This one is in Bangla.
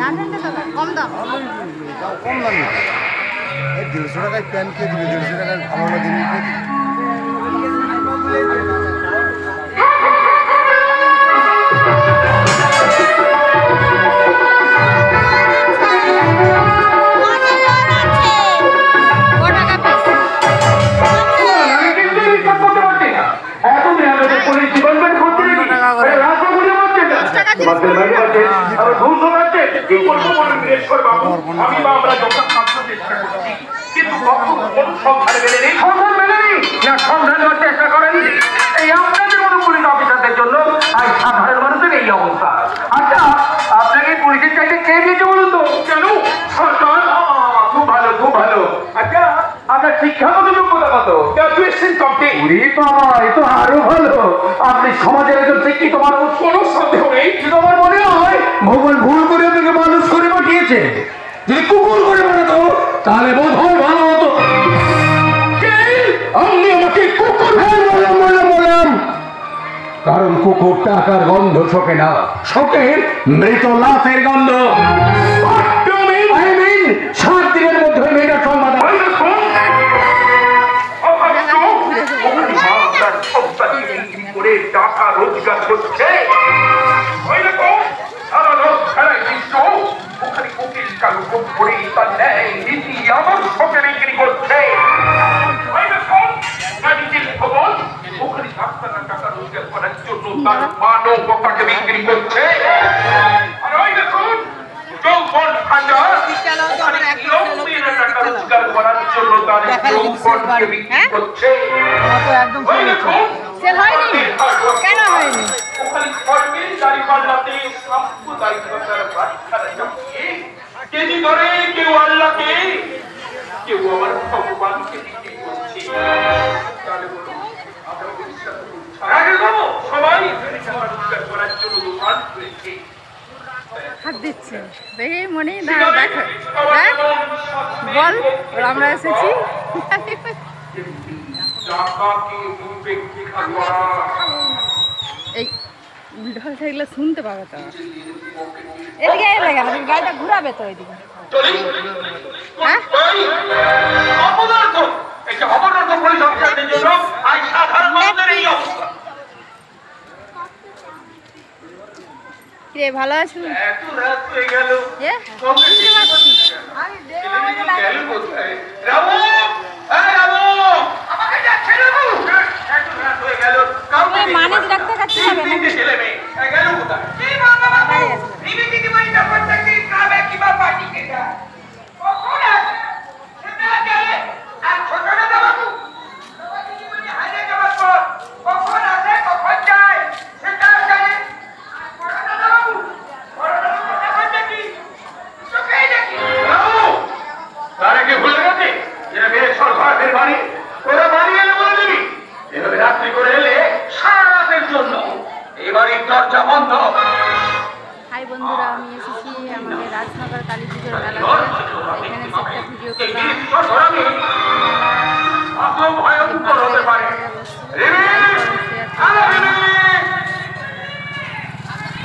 কম দাম কম দামি 150 টাকায় প্যান্ট কে দিবে 150 টাকায় ভালো জিনিস কে দিবে আপনাকে পুলিশের চাইতে কে দিয়েছে বলুন তো? কেন? সরকার। খুব ভালো খুব ভালো। আচ্ছা আপনার শিক্ষাগত যোগ্যতা কত? Graduation complete. ওরে বাবা, এ তো আরো ভালো। আপনি সমাজের একজন শিক্ষিত মানুষ। কোনো সন্দেহ নেই। কিন্তু আমার মনে হয় ভগবান ভুল করে আপনাকে মানুষ করে পাঠিয়েছে। যদি কুকুর করে বানাতো তাহলে বোধ হয় ভালো হতো। আপনি আমাকে কুকুর বললাম, কারণ কুকুর টাকার গন্ধ শোকে না, শোকে মৃত লাশের গন্ধ। 7 দিনের মধ্যে মেয়েটার সমাধান। করে টাকা রোজগার করছে ওখানে উকিল কালু করে তার ন্যায় নীতি আমার শোকে বিক্রি করছে। ওখানে ডাক্তাররা টাকা রোজগার করার জন্য তার মানবতাকে বিক্রি করছে। আর ওই দেখুন যৌবন ভান্ডার টাকা রোজগার করার জন্য তার যৌবনকে বিক্রি করছে। ওই দেখুন কেন হয়নি ওখানে কর্মীর দাড়ি পাল্লাতে সাম্প্রদায়িকতার বাচ্চারা জমিয়ে কেজি ধরে কেউ আল্লাহকে কেউ আমার ভগবানকে বিক্রি করছে। তাহলে বলুন সবাই রোজগার করার জন্য দোকান খুলেছে। হাত দিচ্ছে দেখে মনে দেখো বল আমরা এসেছি এই উল্টো হয়ে থাকলে শুনতে পাবে তো। এদিকে এলে গেল গাড়িটা ঘুরাবে তো ওইদিকে। হ্যাঁ রে ভালো আছো? মানিক রাখতে কাছে যাবে নাকি? হাই বন্ধুরা, আমি এসেছি আমাদের রাজনগর কালী পুজোর মেলাতে। এখানে একটা ভিডিও করলাম।